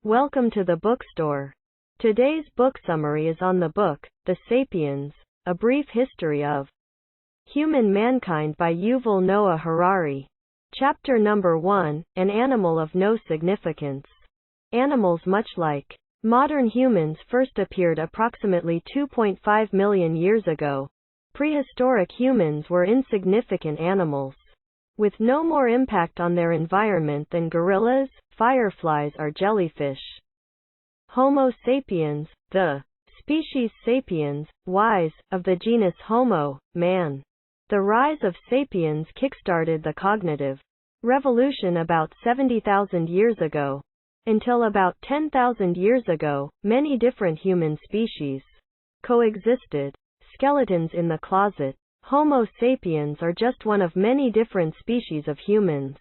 Welcome to the bookstore. Today's book summary is on the book, The Sapiens, A Brief History of Humankind by Yuval Noah Harari. Chapter number 1, An Animal of No Significance. Animals much like modern humans first appeared approximately 2.5 million years ago. Prehistoric humans were insignificant animals, with no more impact on their environment than gorillas, fireflies, or jellyfish. Homo sapiens, the species sapiens, wise, of the genus Homo, man. The rise of sapiens kickstarted the cognitive revolution about 70,000 years ago. Until about 10,000 years ago, many different human species coexisted. Skeletons in the closet. Homo sapiens are just one of many different species of humans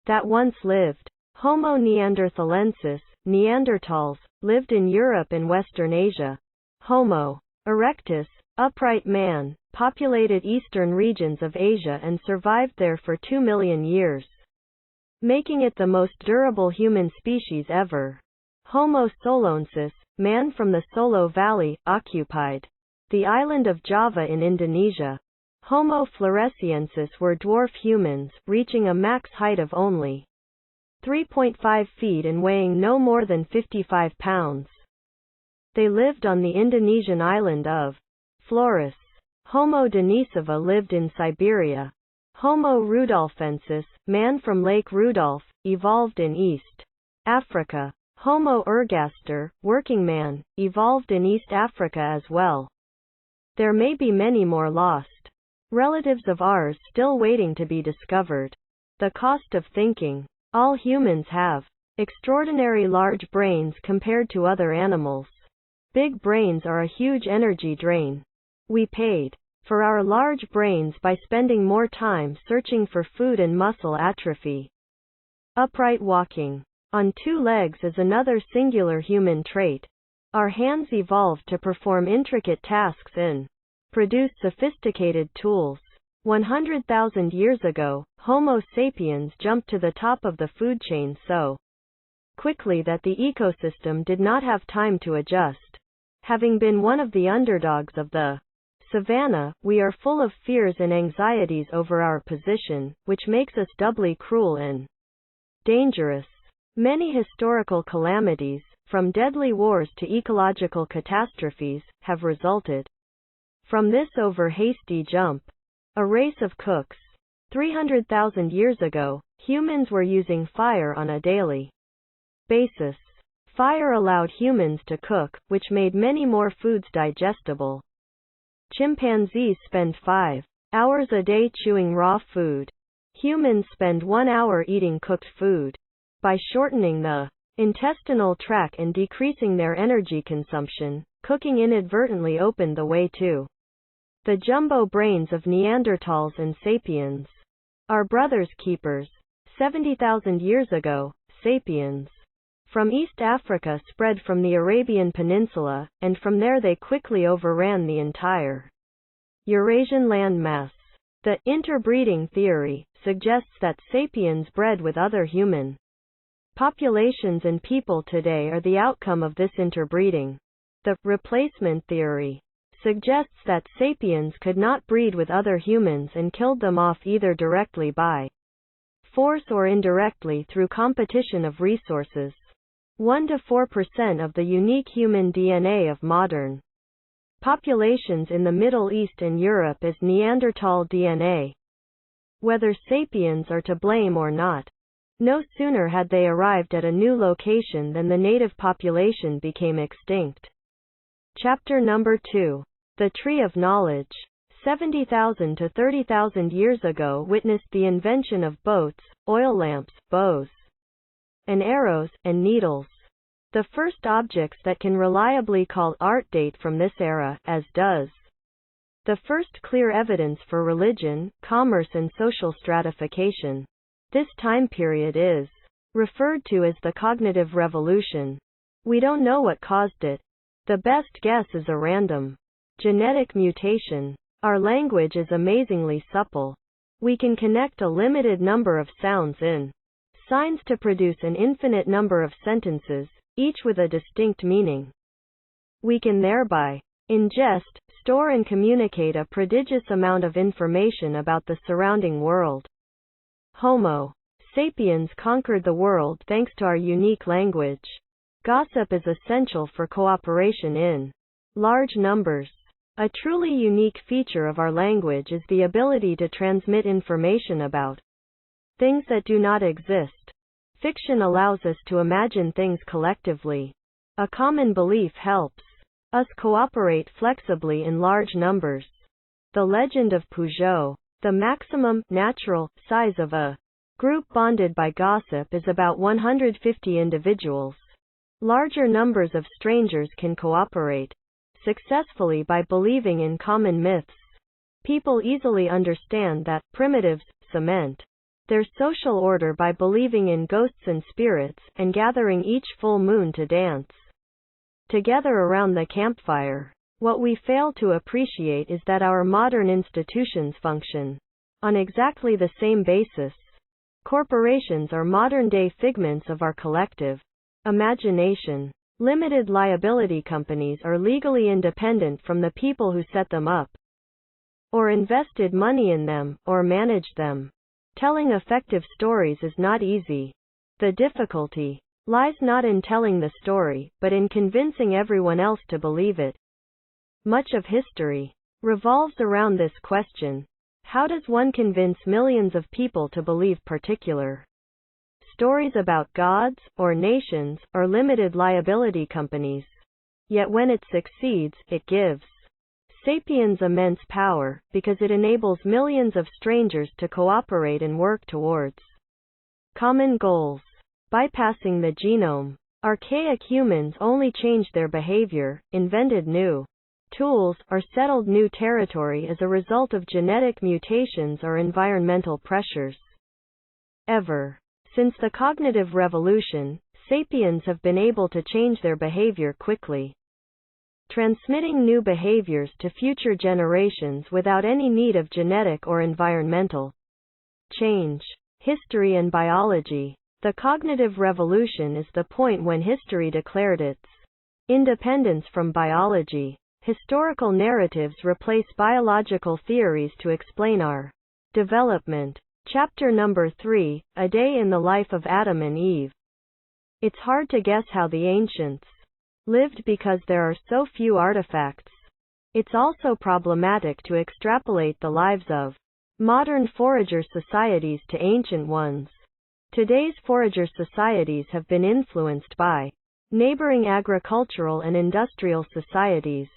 that once lived. Homo neanderthalensis, Neanderthals, lived in Europe and Western Asia. Homo erectus, upright man, populated eastern regions of Asia and survived there for 2 million years, making it the most durable human species ever. Homo solonensis, man from the Solo Valley, occupied the island of Java in Indonesia. Homo floresiensis were dwarf humans, reaching a max height of only 3.5 feet and weighing no more than 55 pounds. They lived on the Indonesian island of Flores. Homo denisova lived in Siberia. Homo rudolfensis, man from Lake Rudolph, evolved in East Africa. Homo ergaster, working man, evolved in East Africa as well. There may be many more lost relatives of ours still waiting to be discovered. The cost of thinking. All humans have extraordinary large brains compared to other animals. Big brains are a huge energy drain. We paid for our large brains by spending more time searching for food and muscle atrophy. Upright walking on two legs is another singular human trait. Our hands evolved to perform intricate tasks and produce sophisticated tools. 100,000 years ago, Homo sapiens jumped to the top of the food chain so quickly that the ecosystem did not have time to adjust. Having been one of the underdogs of the savannah, we are full of fears and anxieties over our position, which makes us doubly cruel and dangerous. Many historical calamities, from deadly wars to ecological catastrophes, have resulted from this over-hasty jump. A race of cooks. 300,000 years ago, humans were using fire on a daily basis. Fire allowed humans to cook, which made many more foods digestible. Chimpanzees spend 5 hours a day chewing raw food. Humans spend 1 hour eating cooked food. By shortening the intestinal tract and decreasing their energy consumption, cooking inadvertently opened the way to the jumbo brains of Neanderthals and sapiens. Our brothers keepers. 70,000 years ago, sapiens from East Africa spread from the Arabian Peninsula, and from there they quickly overran the entire Eurasian landmass. The interbreeding theory suggests that sapiens bred with other human populations and people today are the outcome of this interbreeding. The replacement theory suggests that sapiens could not breed with other humans and killed them off either directly by force or indirectly through competition of resources. 1 to 4% of the unique human DNA of modern populations in the Middle East and Europe is Neanderthal DNA. Whether sapiens are to blame or not, no sooner had they arrived at a new location than the native population became extinct. Chapter number 2. The Tree of Knowledge. 70,000 to 30,000 years ago witnessed the invention of boats, oil lamps, bows and arrows, and needles. The first objects that can reliably call art date from this era, as does the first clear evidence for religion, commerce and social stratification. This time period is referred to as the cognitive revolution. We don't know what caused it. The best guess is a random genetic mutation. Our language is amazingly supple. We can connect a limited number of sounds in signs to produce an infinite number of sentences, each with a distinct meaning. We can thereby ingest, store and communicate a prodigious amount of information about the surrounding world. Homo sapiens conquered the world thanks to our unique language. Gossip is essential for cooperation in large numbers. A truly unique feature of our language is the ability to transmit information about things that do not exist. Fiction allows us to imagine things collectively. A common belief helps us cooperate flexibly in large numbers. The legend of Peugeot. The maximum natural size of a group bonded by gossip is about 150 individuals. Larger numbers of strangers can cooperate successfully by believing in common myths. People easily understand that primitives cement their social order by believing in ghosts and spirits, and gathering each full moon to dance together around the campfire. What we fail to appreciate is that our modern institutions function on exactly the same basis. Corporations are modern-day figments of our collective imagination. Limited liability companies are legally independent from the people who set them up, or invested money in them, or managed them. Telling effective stories is not easy. The difficulty lies not in telling the story, but in convincing everyone else to believe it. Much of history revolves around this question. How does one convince millions of people to believe particular stories about gods, or nations, or limited liability companies? Yet when it succeeds, it gives sapiens immense power, because it enables millions of strangers to cooperate and work towards common goals. Bypassing the genome. Archaic humans only changed their behavior, invented new tools, or settled new territory as a result of genetic mutations or environmental pressures. Ever since the cognitive revolution, sapiens have been able to change their behavior quickly, transmitting new behaviors to future generations without any need of genetic or environmental change. History and biology. The cognitive revolution is the point when history declared its independence from biology. Historical narratives replace biological theories to explain our development. Chapter number 3, A Day in the Life of Adam and Eve. It's hard to guess how the ancients lived because there are so few artifacts. It's also problematic to extrapolate the lives of modern forager societies to ancient ones. Today's forager societies have been influenced by neighboring agricultural and industrial societies.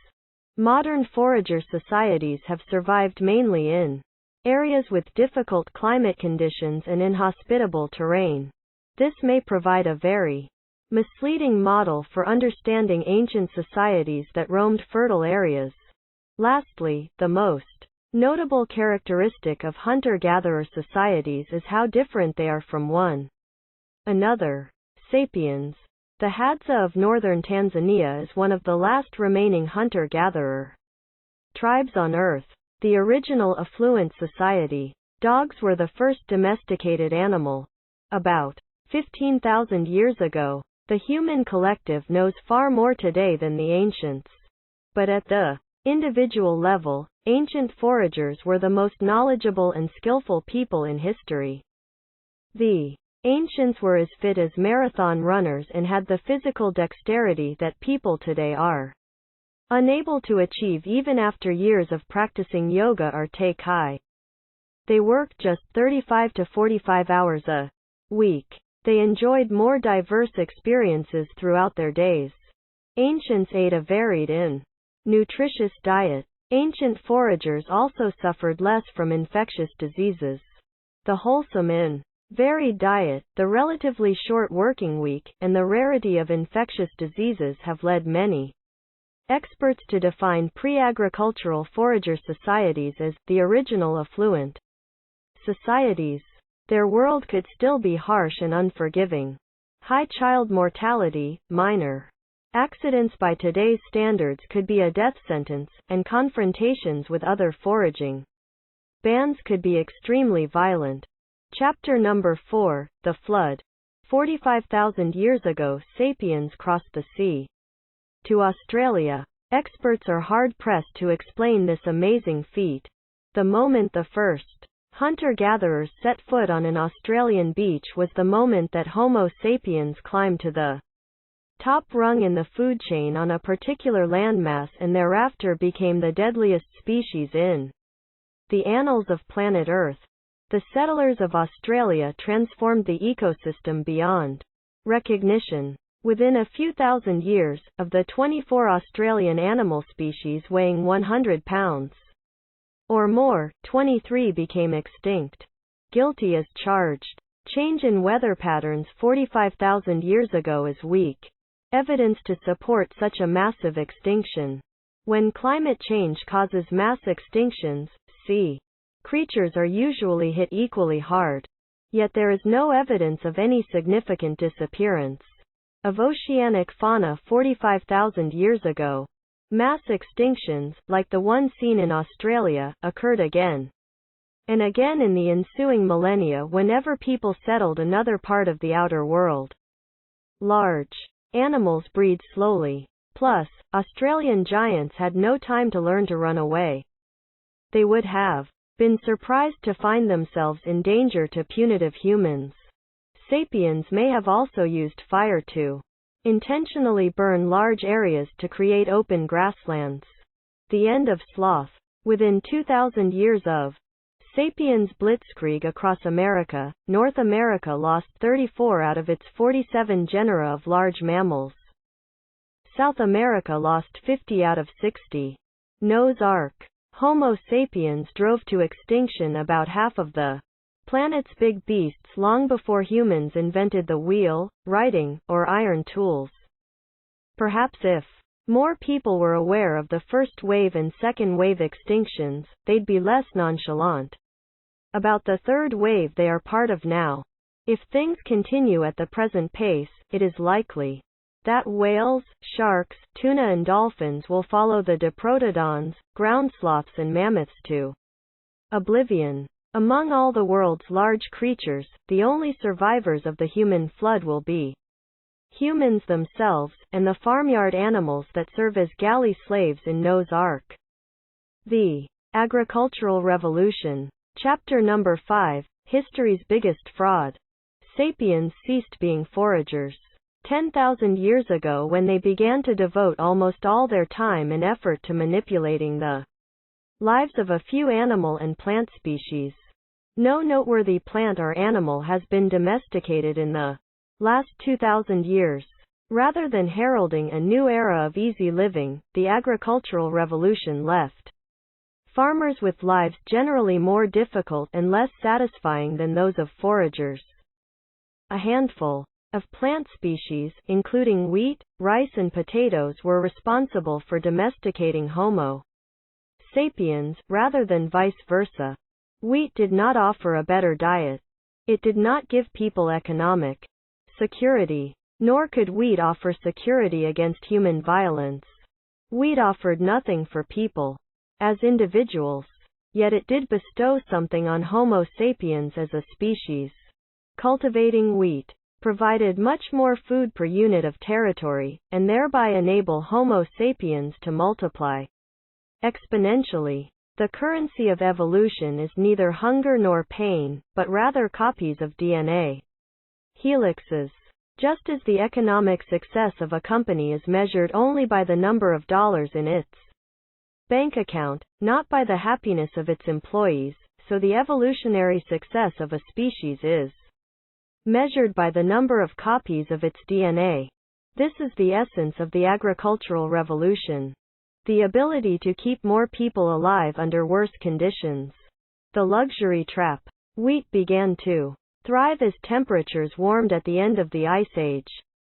Modern forager societies have survived mainly in areas with difficult climate conditions and inhospitable terrain. This may provide a very misleading model for understanding ancient societies that roamed fertile areas. Lastly, the most notable characteristic of hunter-gatherer societies is how different they are from one another. Sapiens. The Hadza of northern Tanzania is one of the last remaining hunter-gatherer tribes on Earth. The original affluent society. Dogs were the first domesticated animal. About 15,000 years ago, the human collective knows far more today than the ancients. But at the individual level, ancient foragers were the most knowledgeable and skillful people in history. The ancients were as fit as marathon runners and had the physical dexterity that people today are unable to achieve even after years of practicing yoga or Tai Chi. They worked just 35 to 45 hours a week. They enjoyed more diverse experiences throughout their days. Ancients ate a varied and nutritious diet. Ancient foragers also suffered less from infectious diseases. The wholesome and varied diet, the relatively short working week, and the rarity of infectious diseases have led many experts to define pre-agricultural forager societies as the original affluent societies. Their world could still be harsh and unforgiving. High child mortality, minor accidents by today's standards could be a death sentence, and confrontations with other foraging bands could be extremely violent. Chapter number 4, The Flood. 45,000 years ago, sapiens crossed the sea to Australia. Experts are hard-pressed to explain this amazing feat. The moment the first hunter-gatherers set foot on an Australian beach was the moment that Homo sapiens climbed to the top rung in the food chain on a particular landmass and thereafter became the deadliest species in the annals of planet Earth. The settlers of Australia transformed the ecosystem beyond recognition. Within a few thousand years, of the 24 Australian animal species weighing 100 pounds or more, 23 became extinct. Guilty as charged. Change in weather patterns 45,000 years ago is weak evidence to support such a massive extinction. When climate change causes mass extinctions, sea creatures are usually hit equally hard. Yet there is no evidence of any significant disappearance of oceanic fauna 45,000 years ago. Mass extinctions, like the one seen in Australia, occurred again and again in the ensuing millennia whenever people settled another part of the outer world. Large animals breed slowly. Plus, Australian giants had no time to learn to run away. They would have been surprised to find themselves in danger to punitive humans. Sapiens may have also used fire to intentionally burn large areas to create open grasslands. The end of sloth. Within 2,000 years of sapiens blitzkrieg across America, North America lost 34 out of its 47 genera of large mammals. South America lost 50 out of 60. Noah's Ark. Homo sapiens drove to extinction about half of the planet's big beasts long before humans invented the wheel, writing, or iron tools. Perhaps if more people were aware of the first wave and second wave extinctions, they'd be less nonchalant about the third wave they are part of now. If things continue at the present pace, it is likely that whales, sharks, tuna and dolphins will follow the diprotodons, ground sloths and mammoths to oblivion. Among all the world's large creatures, the only survivors of the human flood will be humans themselves, and the farmyard animals that serve as galley slaves in Noah's Ark. The Agricultural Revolution. Chapter number 5, History's Biggest Fraud. Sapiens ceased being foragers 10,000 years ago when they began to devote almost all their time and effort to manipulating the lives of a few animal and plant species. No noteworthy plant or animal has been domesticated in the last 2,000 years. Rather than heralding a new era of easy living, the agricultural revolution left farmers with lives generally more difficult and less satisfying than those of foragers. A handful of plant species, including wheat, rice and potatoes, were responsible for domesticating Homo sapiens, rather than vice versa. Wheat did not offer a better diet. It did not give people economic security. Nor could wheat offer security against human violence. Wheat offered nothing for people as individuals. Yet it did bestow something on Homo sapiens as a species. Cultivating wheat provided much more food per unit of territory, and thereby enable Homo sapiens to multiply exponentially. The currency of evolution is neither hunger nor pain, but rather copies of DNA. Helixes. Just as the economic success of a company is measured only by the number of dollars in its bank account, not by the happiness of its employees, so the evolutionary success of a species is measured by the number of copies of its DNA. This is the essence of the agricultural revolution. The ability to keep more people alive under worse conditions. The luxury trap. Wheat began to thrive as temperatures warmed at the end of the Ice Age.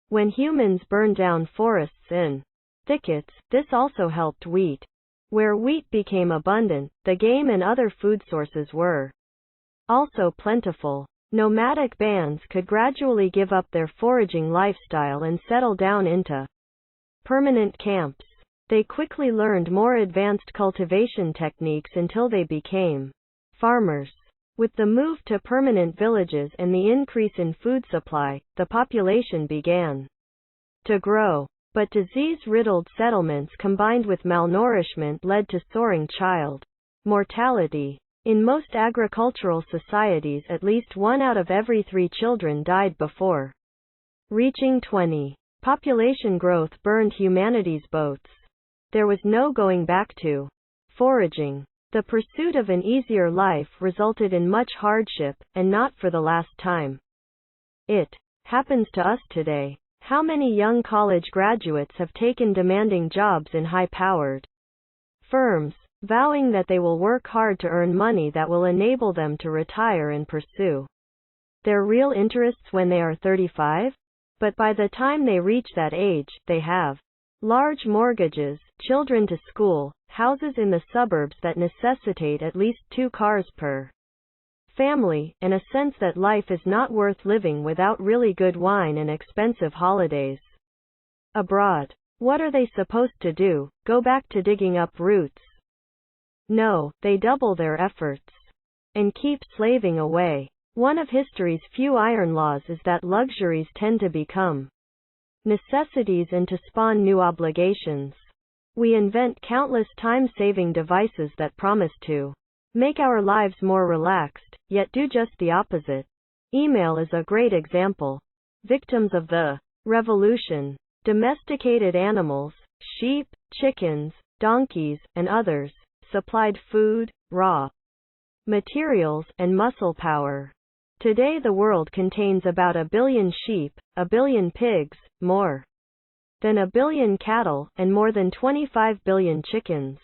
When humans burned down forests and thickets, this also helped wheat. Where wheat became abundant, the game and other food sources were also plentiful. Nomadic bands could gradually give up their foraging lifestyle and settle down into permanent camps. They quickly learned more advanced cultivation techniques until they became farmers. With the move to permanent villages and the increase in food supply, the population began to grow. But disease-riddled settlements combined with malnourishment led to soaring child mortality. In most agricultural societies, at least 1 out of every 3 children died before reaching 20. Population growth burned humanity's boats. There was no going back to foraging. The pursuit of an easier life resulted in much hardship, and not for the last time. It happens to us today. How many young college graduates have taken demanding jobs in high-powered firms, vowing that they will work hard to earn money that will enable them to retire and pursue their real interests when they are 35? But by the time they reach that age, they have large mortgages, children to school, houses in the suburbs that necessitate at least 2 cars per family, and a sense that life is not worth living without really good wine and expensive holidays abroad. What are they supposed to do? Go back to digging up roots? No, they double their efforts and keep slaving away. One of history's few iron laws is that luxuries tend to become necessities and to spawn new obligations. We invent countless time-saving devices that promise to make our lives more relaxed, yet do just the opposite. Email is a great example. Victims of the revolution, domesticated animals, sheep, chickens, donkeys, and others, supplied food, raw materials, and muscle power. Today the world contains about 1 billion sheep, 1 billion pigs, more than 1 billion cattle, and more than 25 billion chickens.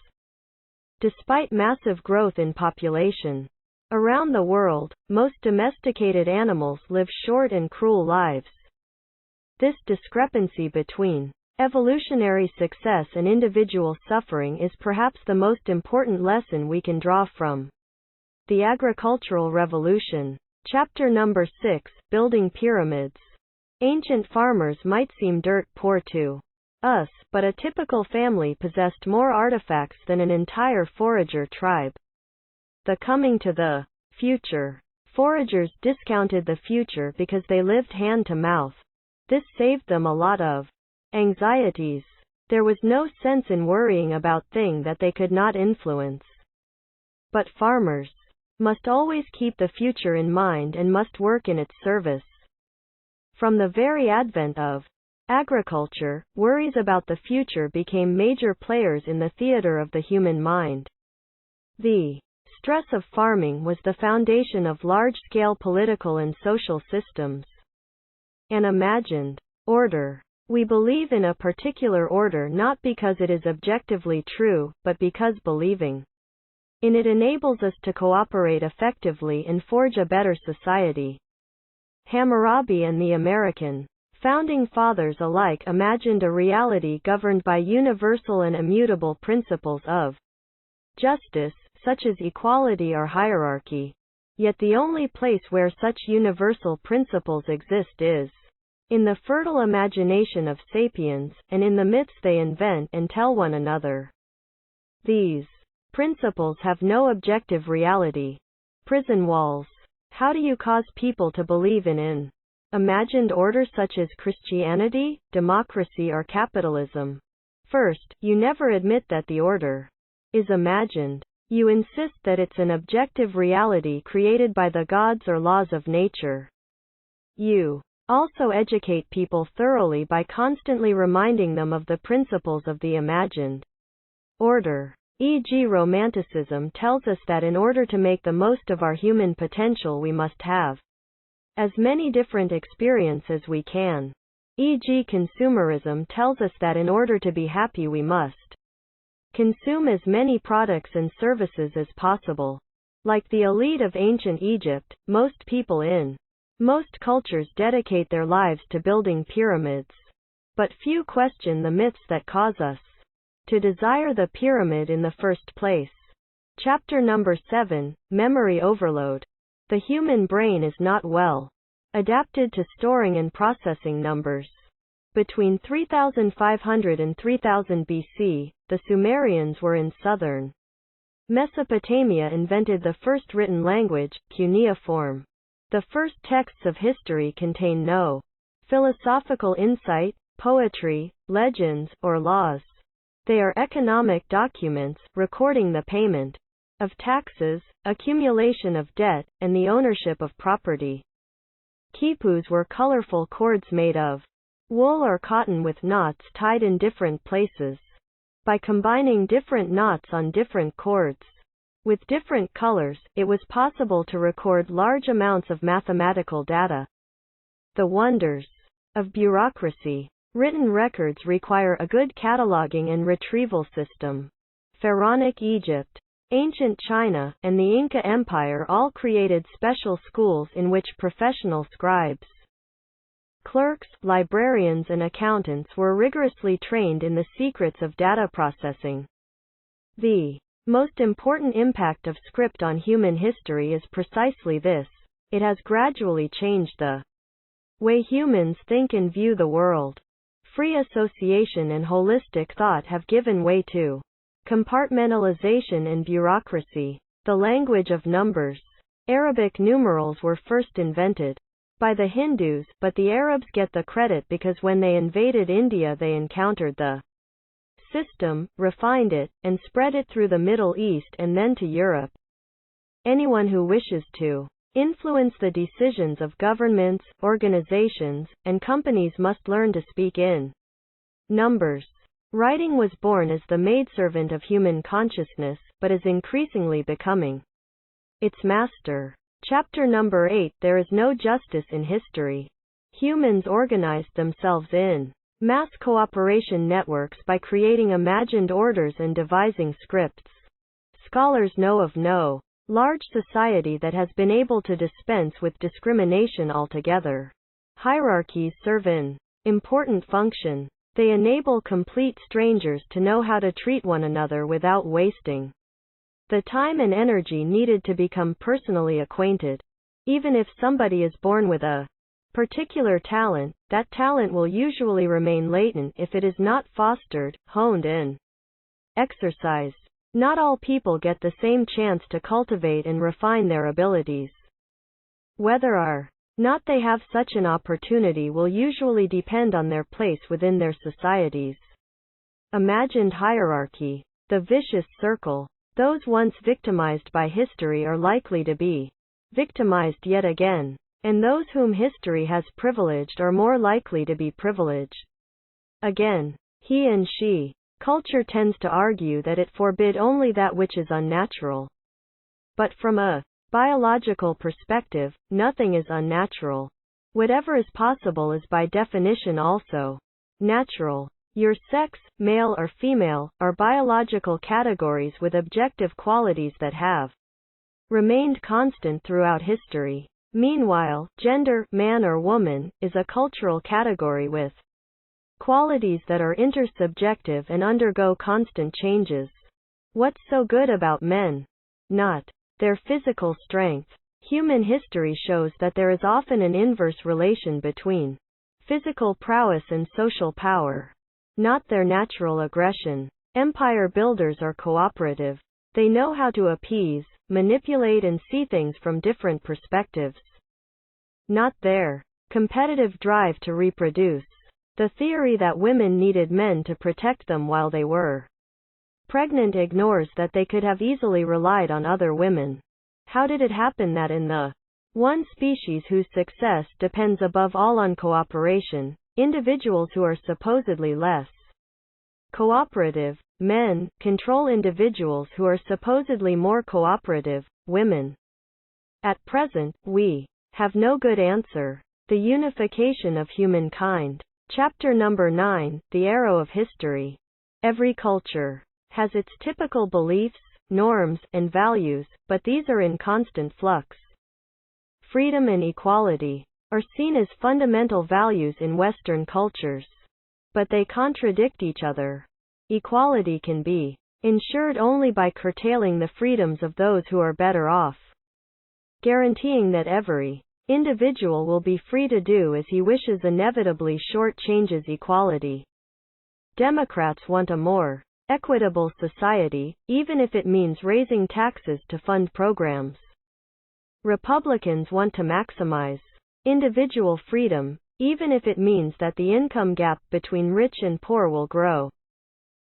Despite massive growth in population around the world, most domesticated animals live short and cruel lives. This discrepancy between evolutionary success and individual suffering is perhaps the most important lesson we can draw from the agricultural revolution. Chapter number 6, Building Pyramids. Ancient farmers might seem dirt poor to us, but a typical family possessed more artifacts than an entire forager tribe. The coming to the future. Foragers discounted the future because they lived hand to mouth. This saved them a lot of anxieties. There was no sense in worrying about things that they could not influence. But farmers must always keep the future in mind and must work in its service. From the very advent of agriculture, worries about the future became major players in the theater of the human mind. The stress of farming was the foundation of large-scale political and social systems. An imagined order. We believe in a particular order not because it is objectively true, but because believing in it enables us to cooperate effectively and forge a better society. Hammurabi and the American founding fathers alike imagined a reality governed by universal and immutable principles of justice, such as equality or hierarchy. Yet the only place where such universal principles exist is in the fertile imagination of sapiens, and in the myths they invent and tell one another. These principles have no objective reality. Prison walls. How do you cause people to believe in an imagined order such as Christianity, democracy, or capitalism? First, you never admit that the order is imagined. You insist that it's an objective reality created by the gods or laws of nature. You also educate people thoroughly by constantly reminding them of the principles of the imagined order. E.g., Romanticism tells us that in order to make the most of our human potential we must have as many different experiences as we can. E.g., Consumerism tells us that in order to be happy we must consume as many products and services as possible. Like the elite of ancient Egypt, most people in most cultures dedicate their lives to building pyramids. But few question the myths that cause us to desire the pyramid in the first place. Chapter number 7, Memory Overload. The human brain is not well adapted to storing and processing numbers. Between 3500 and 3000 BC, the Sumerians were in southern Mesopotamia invented the first written language, cuneiform. The first texts of history contain no philosophical insight, poetry, legends, or laws. They are economic documents, recording the payment of taxes, accumulation of debt, and the ownership of property. Quipus were colorful cords made of wool or cotton with knots tied in different places. By combining different knots on different cords with different colors, it was possible to record large amounts of mathematical data. The wonders of bureaucracy. Written records require a good cataloging and retrieval system. Pharaonic Egypt, ancient China, and the Inca Empire all created special schools in which professional scribes, clerks, librarians, and accountants were rigorously trained in the secrets of data processing. The most important impact of script on human history is precisely this: it has gradually changed the way humans think and view the world. Free association and holistic thought have given way to compartmentalization and bureaucracy. The language of numbers. Arabic numerals were first invented by the Hindus, but the Arabs get the credit because when they invaded India they encountered the system, refined it, and spread it through the Middle East and then to Europe. Anyone who wishes to influence the decisions of governments, organizations, and companies must learn to speak in numbers. Writing was born as the maidservant of human consciousness, but is increasingly becoming its master. Chapter number 8. There is no justice in history. Humans organized themselves in mass cooperation networks by creating imagined orders and devising scripts. Scholars know of no large society that has been able to dispense with discrimination altogether. Hierarchies serve an important function. They enable complete strangers to know how to treat one another without wasting the time and energy needed to become personally acquainted. Even if somebody is born with a particular talent, that talent will usually remain latent if it is not fostered, honed, and exercised. Not all people get the same chance to cultivate and refine their abilities. Whether or not they have such an opportunity will usually depend on their place within their societies. Imagined hierarchy. The vicious circle. Those once victimized by history are likely to be victimized yet again, and those whom history has privileged are more likely to be privileged again. He and she. Culture tends to argue that it forbid only that which is unnatural. But from a biological perspective, nothing is unnatural. Whatever is possible is by definition also natural. Your sex, male or female, are biological categories with objective qualities that have remained constant throughout history. Meanwhile, gender, man or woman, is a cultural category with qualities that are intersubjective and undergo constant changes. What's so good about men? Not their physical strength. Human history shows that there is often an inverse relation between physical prowess and social power. Not their natural aggression. Empire builders are cooperative. They know how to appease, manipulate, and see things from different perspectives. Not their competitive drive to reproduce. The theory that women needed men to protect them while they were pregnant ignores that they could have easily relied on other women. How did it happen that in the one species whose success depends above all on cooperation, individuals who are supposedly less cooperative, men, control individuals who are supposedly more cooperative, women? At present, we have no good answer. The unification of humankind. Chapter number 9. The Arrow of History. Every culture has its typical beliefs, norms, and values, but these are in constant flux. Freedom and equality are seen as fundamental values in Western cultures, but they contradict each other. Equality can be ensured only by curtailing the freedoms of those who are better off, guaranteeing that every individual will be free to do as he wishes inevitably short-changes equality. Democrats want a more equitable society, even if it means raising taxes to fund programs. Republicans want to maximize individual freedom, even if it means that the income gap between rich and poor will grow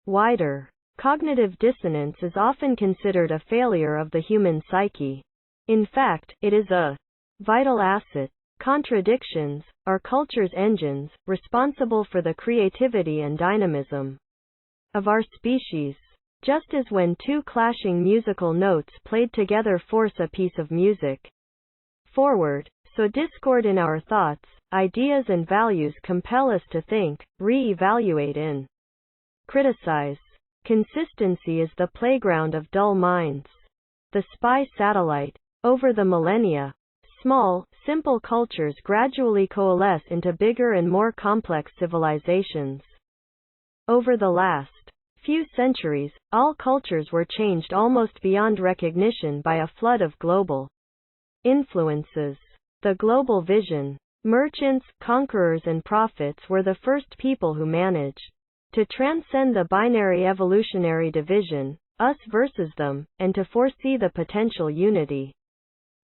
wider. Cognitive dissonance is often considered a failure of the human psyche. In fact, it is a vital asset. Contradictions are culture's engines, responsible for the creativity and dynamism of our species. Just as when two clashing musical notes played together force a piece of music forward, so discord in our thoughts, ideas and values compel us to think, re-evaluate and criticize. Consistency is the playground of dull minds. The spy satellite. Over the millennia, small, simple cultures gradually coalesce into bigger and more complex civilizations. Over the last few centuries, all cultures were changed almost beyond recognition by a flood of global influences. The global vision. Merchants, conquerors and prophets were the first people who managed to transcend the binary evolutionary division, us versus them, and to foresee the potential unity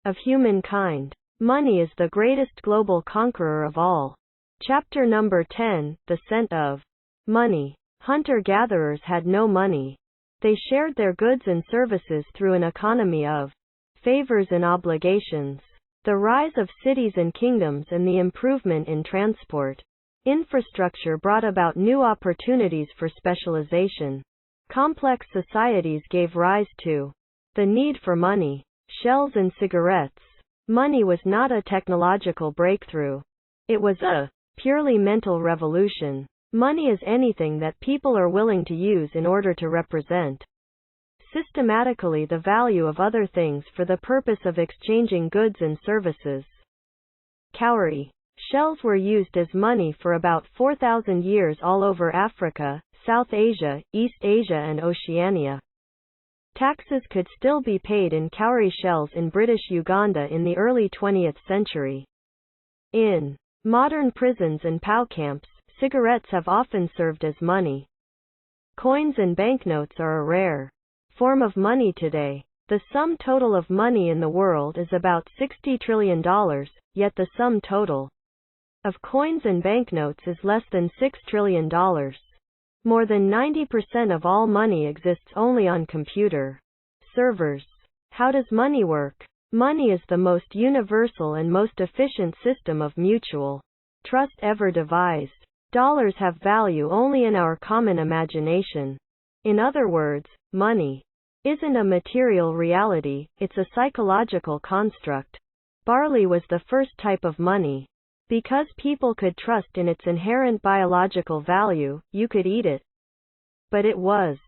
of humankind. Money is the greatest global conqueror of all. Chapter number 10, The Scent of Money. Hunter-gatherers had no money. They shared their goods and services through an economy of favors and obligations. The rise of cities and kingdoms and the improvement in transport infrastructure brought about new opportunities for specialization. Complex societies gave rise to the need for money. Shells and cigarettes. Money was not a technological breakthrough. It was a purely mental revolution. Money is anything that people are willing to use in order to represent systematically the value of other things for the purpose of exchanging goods and services. Cowrie. Shells were used as money for about 4,000 years all over Africa, South Asia, East Asia and Oceania. Taxes could still be paid in cowrie shells in British Uganda in the early 20th century. In modern prisons and POW camps, cigarettes have often served as money. Coins and banknotes are a rare form of money today. The sum total of money in the world is about $60 trillion, yet the sum total of coins and banknotes is less than $6 trillion. More than 90% of all money exists only on computer servers. How does money work? Money is the most universal and most efficient system of mutual trust ever devised. Dollars have value only in our common imagination. In other words, money isn't a material reality, it's a psychological construct. Barley was the first type of money. Because people could trust in its inherent biological value, you could eat it. But it was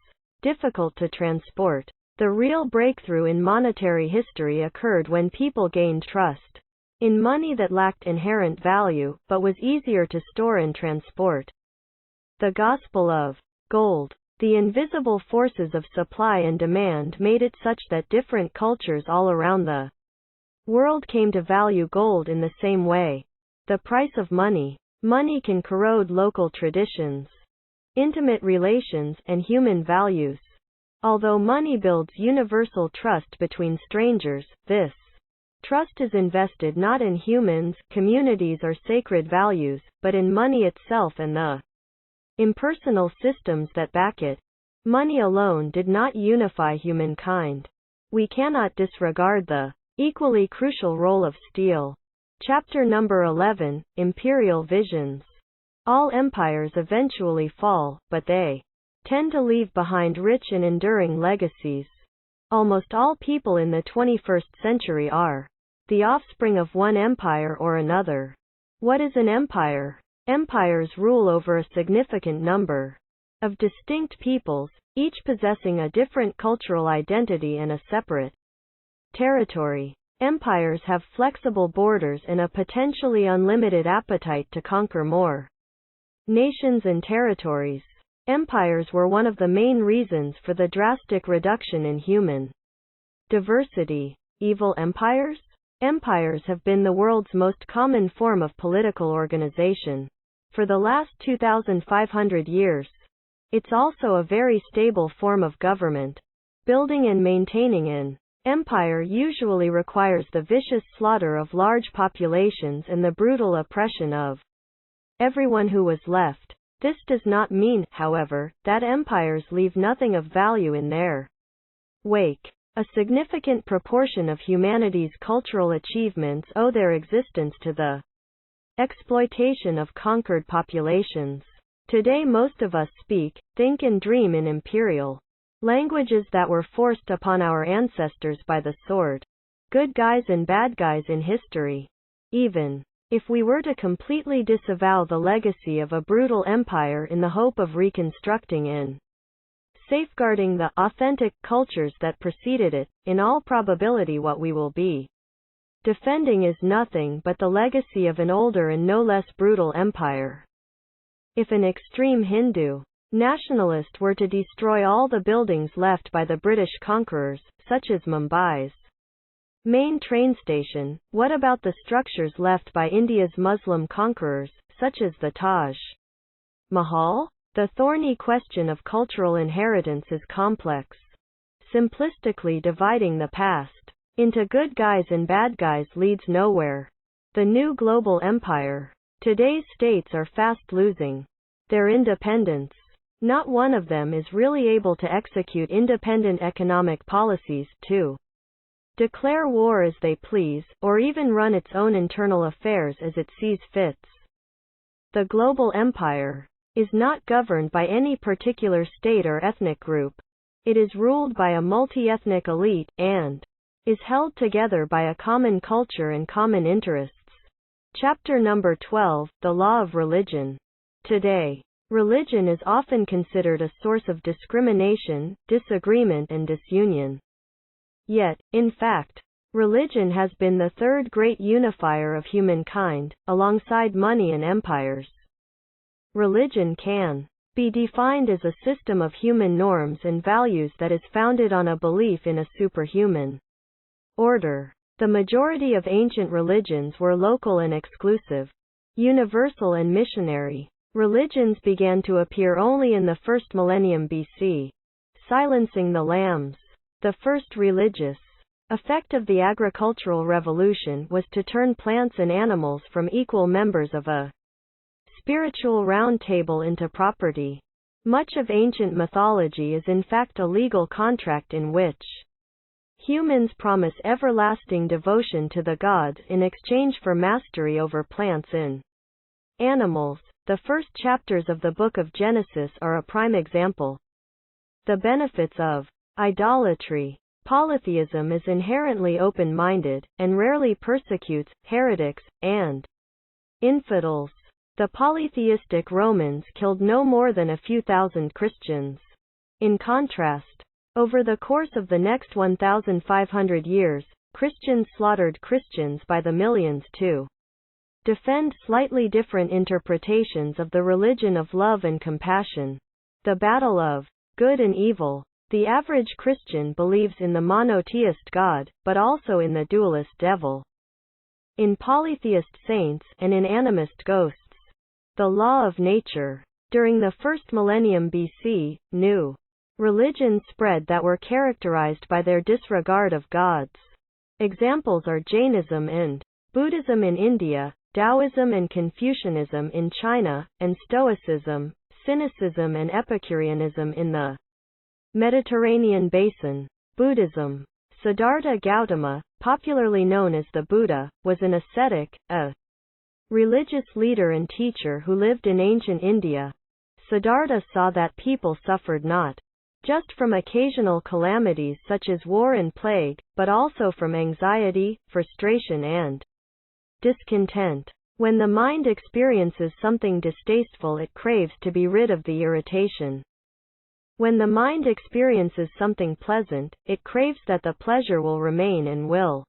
difficult to transport. The real breakthrough in monetary history occurred when people gained trust in money that lacked inherent value, but was easier to store and transport. The gospel of gold. The invisible forces of supply and demand made it such that different cultures all around the world came to value gold in the same way. The price of money. Money can corrode local traditions, intimate relations, and human values. Although money builds universal trust between strangers, this trust is invested not in humans, communities, or sacred values, but in money itself and the impersonal systems that back it. Money alone did not unify humankind. We cannot disregard the equally crucial role of steel. Chapter number 11, Imperial Visions. All empires eventually fall, but they tend to leave behind rich and enduring legacies. Almost all people in the 21st century are the offspring of one empire or another. What is an empire? Empires rule over a significant number of distinct peoples, each possessing a different cultural identity and a separate territory. Empires have flexible borders and a potentially unlimited appetite to conquer more nations and territories. Empires were one of the main reasons for the drastic reduction in human diversity. Evil empires? Empires have been the world's most common form of political organization for the last 2,500 years. It's also a very stable form of government. Building and maintaining an empire usually requires the vicious slaughter of large populations and the brutal oppression of everyone who was left. This does not mean, however, that empires leave nothing of value in their wake. A significant proportion of humanity's cultural achievements owe their existence to the exploitation of conquered populations. Today most of us speak, think and dream in imperial languages that were forced upon our ancestors by the sword. Good guys and bad guys in history. Even if we were to completely disavow the legacy of a brutal empire in the hope of reconstructing and safeguarding the authentic cultures that preceded it, in all probability what we will be defending is nothing but the legacy of an older and no less brutal empire. If an extreme Hindu nationalist were to destroy all the buildings left by the British conquerors, such as Mumbai's main train station, what about the structures left by India's Muslim conquerors, such as the Taj Mahal? The thorny question of cultural inheritance is complex. Simplistically dividing the past into good guys and bad guys leads nowhere. The new global empire. Today's states are fast losing their independence. Not one of them is really able to execute independent economic policies, to declare war as they please, or even run its own internal affairs as it sees fits. The global empire is not governed by any particular state or ethnic group. It is ruled by a multi-ethnic elite, and is held together by a common culture and common interests. Chapter number 12, The Law of Religion. Today, religion is often considered a source of discrimination, disagreement and disunion. Yet, in fact, religion has been the third great unifier of humankind, alongside money and empires. Religion can be defined as a system of human norms and values that is founded on a belief in a superhuman order. The majority of ancient religions were local and exclusive. Universal and missionary religions began to appear only in the first millennium BC. Silencing the lambs. The first religious effect of the agricultural revolution was to turn plants and animals from equal members of a spiritual round table into property. Much of ancient mythology is in fact a legal contract in which humans promise everlasting devotion to the gods in exchange for mastery over plants and animals. The first chapters of the book of Genesis are a prime example. The benefits of idolatry. Polytheism is inherently open-minded, and rarely persecutes heretics and infidels. The polytheistic Romans killed no more than a few thousand Christians. In contrast, over the course of the next 1,500 years, Christians slaughtered Christians by the millions to defend slightly different interpretations of the religion of love and compassion. The battle of good and evil. The average Christian believes in the monotheist God, but also in the dualist devil, in polytheist saints, and in animist ghosts. The law of nature. During the first millennium BC, new religions spread that were characterized by their disregard of gods. Examples are Jainism and Buddhism in India, Taoism and Confucianism in China, and Stoicism, Cynicism and Epicureanism in the Mediterranean basin. Buddhism. Siddhartha Gautama, popularly known as the Buddha, was an ascetic, a religious leader and teacher who lived in ancient India. Siddhartha saw that people suffered not just from occasional calamities such as war and plague, but also from anxiety, frustration and discontent. When the mind experiences something distasteful, it craves to be rid of the irritation. When the mind experiences something pleasant, it craves that the pleasure will remain and will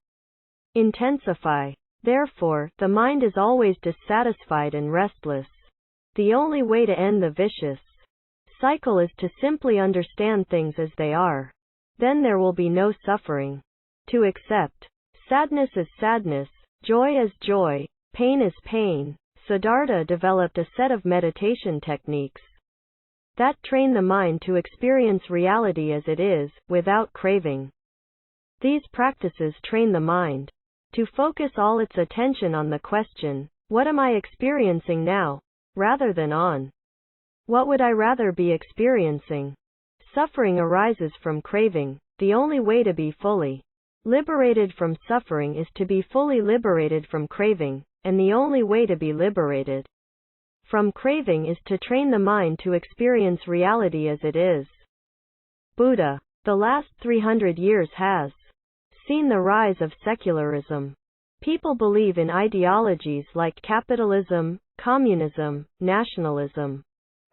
intensify. Therefore, the mind is always dissatisfied and restless. The only way to end the vicious cycle is to simply understand things as they are. Then there will be no suffering. To accept sadness as sadness, joy as joy, pain as pain. Siddhartha developed a set of meditation techniques that train the mind to experience reality as it is, without craving. These practices train the mind to focus all its attention on the question, what am I experiencing now, rather than on, what would I rather be experiencing? Suffering arises from craving. The only way to be fully liberated from suffering is to be fully liberated from craving, and the only way to be liberated from craving is to train the mind to experience reality as it is. Buddha, the last 300 years has seen the rise of secularism. People believe in ideologies like capitalism, communism, nationalism,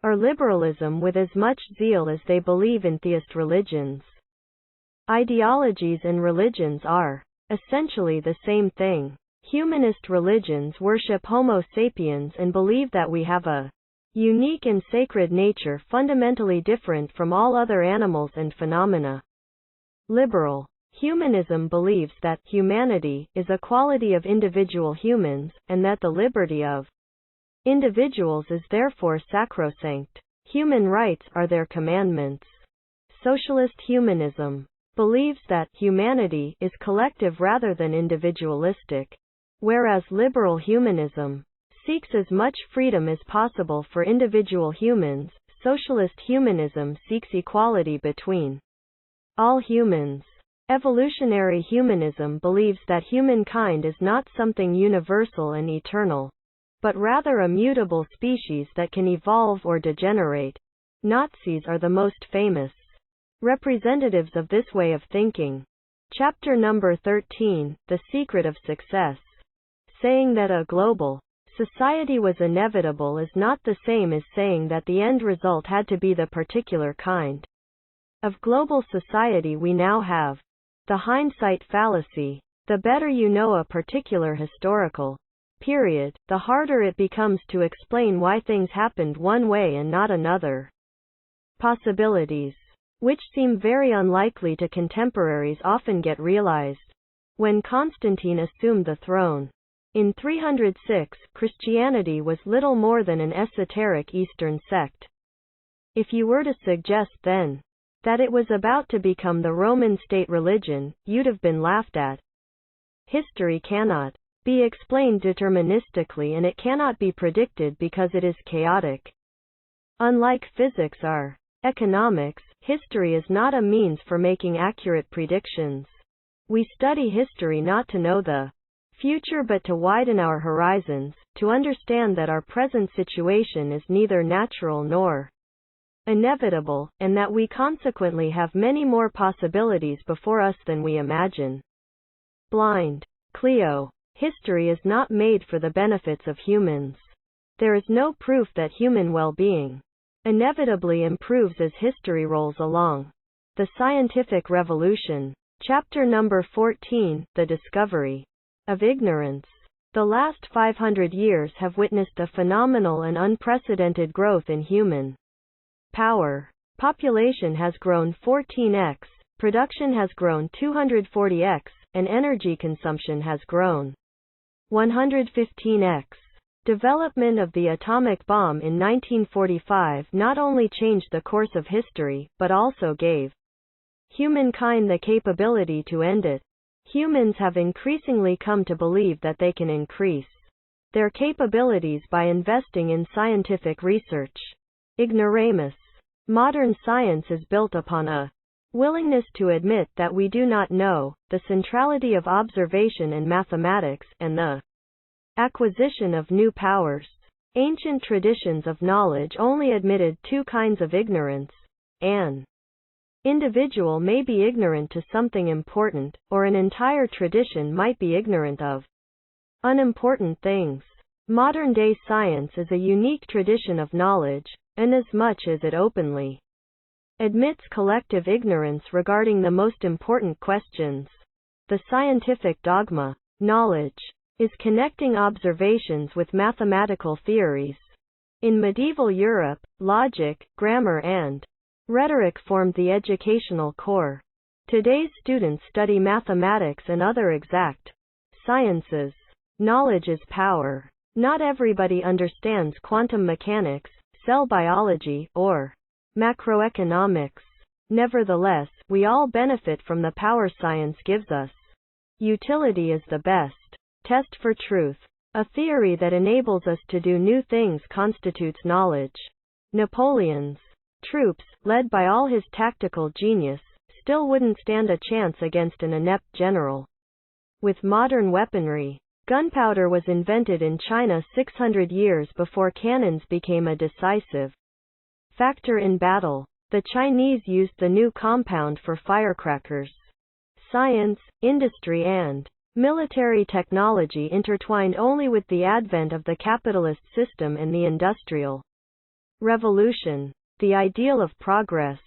or liberalism with as much zeal as they believe in theist religions. Ideologies and religions are essentially the same thing. Humanist religions worship Homo sapiens and believe that we have a unique and sacred nature fundamentally different from all other animals and phenomena. Liberal humanism believes that humanity is a quality of individual humans, and that the liberty of individuals is therefore sacrosanct. Human rights are their commandments. Socialist humanism believes that humanity is collective rather than individualistic, whereas liberal humanism seeks as much freedom as possible for individual humans. Socialist humanism seeks equality between all humans. Evolutionary humanism believes that humankind is not something universal and eternal, but rather a mutable species that can evolve or degenerate. Nazis are the most famous representatives of this way of thinking. Chapter number 13, The Secret of Success. Saying that a global society was inevitable is not the same as saying that the end result had to be the particular kind of global society we now have. The hindsight fallacy. The better you know a particular historical period, the harder it becomes to explain why things happened one way and not another. Possibilities, which seem very unlikely to contemporaries, often get realized. When Constantine assumed the throne in 306, Christianity was little more than an esoteric Eastern sect. If you were to suggest then that it was about to become the Roman state religion, you'd have been laughed at. History cannot be explained deterministically, and it cannot be predicted because it is chaotic. Unlike physics or economics, history is not a means for making accurate predictions. We study history not to know the future but to widen our horizons, to understand that our present situation is neither natural nor inevitable, and that we consequently have many more possibilities before us than we imagine. Blind Cleo. History is not made for the benefits of humans. There is no proof that human well-being inevitably improves as history rolls along. The Scientific Revolution. Chapter number 14, The Discovery of Ignorance. The last 500 years have witnessed a phenomenal and unprecedented growth in human power. Population has grown 14x, production has grown 240x, and energy consumption has grown 115x. Development of the atomic bomb in 1945 not only changed the course of history, but also gave humankind the capability to end it. Humans have increasingly come to believe that they can increase their capabilities by investing in scientific research. Ignoramus. Modern science is built upon a willingness to admit that we do not know, the centrality of observation and mathematics, and the acquisition of new powers. Ancient traditions of knowledge only admitted two kinds of ignorance. An individual may be ignorant to something important, or an entire tradition might be ignorant of unimportant things. Modern-day science is a unique tradition of knowledge, inasmuch as it openly admits collective ignorance regarding the most important questions. The scientific dogma. Knowledge is connecting observations with mathematical theories. In medieval Europe, logic, grammar and rhetoric formed the educational core. Today's students study mathematics and other exact sciences. Knowledge is power. Not everybody understands quantum mechanics, cell biology, or macroeconomics. Nevertheless, we all benefit from the power science gives us. Utility is the best test for truth. A theory that enables us to do new things constitutes knowledge. Napoleon's troops, led by all his tactical genius, still wouldn't stand a chance against an inept general. With modern weaponry, gunpowder was invented in China 600 years before cannons became a decisive factor in battle. The Chinese used the new compound for firecrackers. Science, industry and military technology intertwined only with the advent of the capitalist system and the Industrial Revolution, the ideal of progress.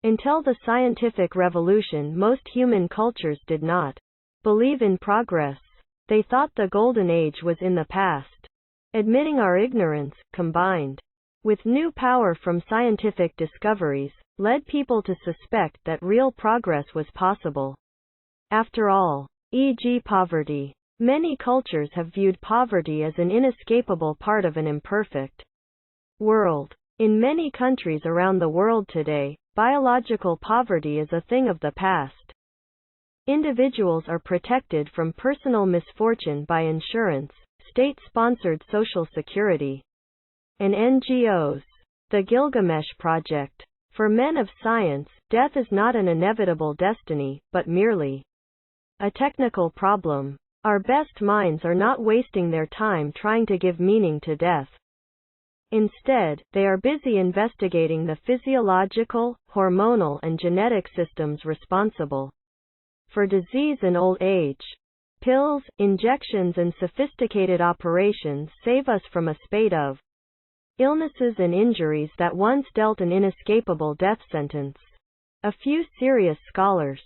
Until the scientific revolution, most human cultures did not believe in progress. They thought the golden age was in the past. Admitting our ignorance, combined with new power from scientific discoveries, led people to suspect that real progress was possible. After all, e.g. poverty. Many cultures have viewed poverty as an inescapable part of an imperfect world. In many countries around the world today, biological poverty is a thing of the past. Individuals are protected from personal misfortune by insurance, state-sponsored social security, and NGOs. The Gilgamesh Project. For men of science, death is not an inevitable destiny, but merely a technical problem. Our best minds are not wasting their time trying to give meaning to death. Instead, they are busy investigating the physiological, hormonal, and genetic systems responsible for disease and old age. Pills, injections, and sophisticated operations save us from a spate of illnesses and injuries that once dealt an inescapable death sentence. A few serious scholars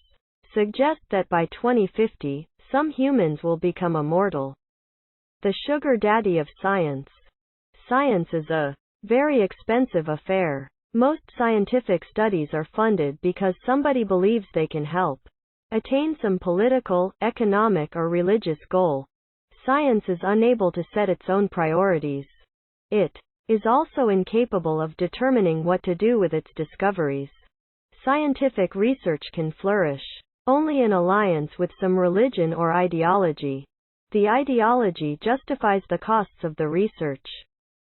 suggest that by 2050, some humans will become immortal. The sugar daddy of science. Science is a very expensive affair. Most scientific studies are funded because somebody believes they can help attain some political, economic, or religious goal. Science is unable to set its own priorities. It is also incapable of determining what to do with its discoveries. Scientific research can flourish only in alliance with some religion or ideology. The ideology justifies the costs of the research.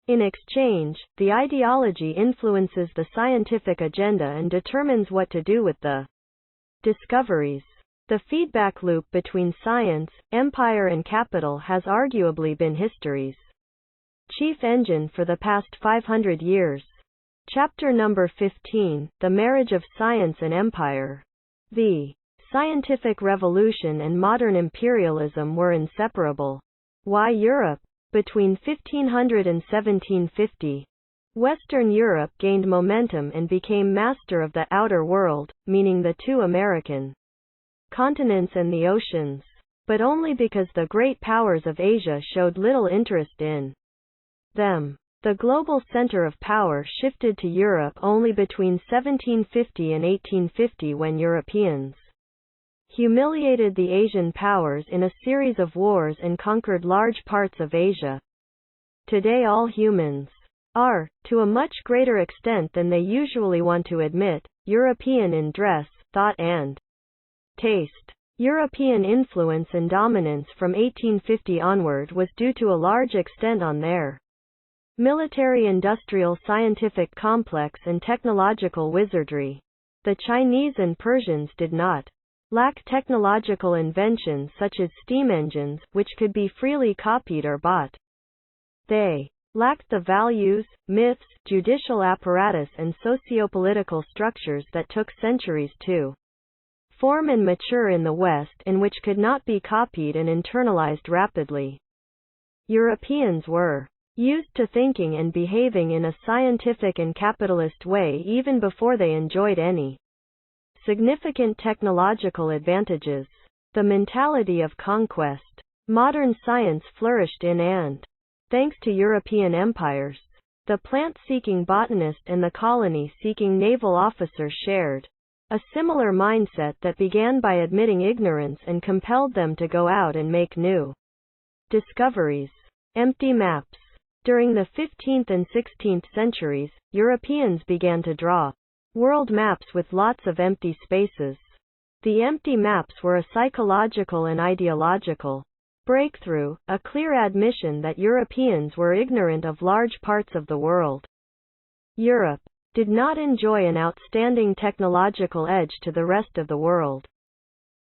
In exchange, the ideology influences the scientific agenda and determines what to do with the discoveries. The feedback loop between science, empire, and capital has arguably been history's chief engine for the past 500 years. Chapter number 15, The Marriage of Science and Empire. The scientific revolution and modern imperialism were inseparable. Why Europe? Between 1500 and 1750, Western Europe gained momentum and became master of the outer world, meaning the two American continents and the oceans. But only because the great powers of Asia showed little interest in them. The global center of power shifted to Europe only between 1750 and 1850 when Europeans humiliated the Asian powers in a series of wars and conquered large parts of Asia. Today all humans are, to a much greater extent than they usually want to admit, European in dress, thought and taste. European influence and dominance from 1850 onward was due to a large extent on their military-industrial scientific complex and technological wizardry. The Chinese and Persians did not lack technological inventions such as steam engines, which could be freely copied or bought. They lacked the values, myths, judicial apparatus, and socio-political structures that took centuries to form and mature in the West and which could not be copied and internalized rapidly. Europeans were used to thinking and behaving in a scientific and capitalist way even before they enjoyed any significant technological advantages. The mentality of conquest. Modern science flourished in and thanks to European empires. The plant-seeking botanist and the colony-seeking naval officer shared a similar mindset that began by admitting ignorance and compelled them to go out and make new discoveries. Empty maps. During the 15th and 16th centuries, Europeans began to draw world maps with lots of empty spaces. The empty maps were a psychological and ideological breakthrough, a clear admission that Europeans were ignorant of large parts of the world. Europe did not enjoy an outstanding technological edge to the rest of the world.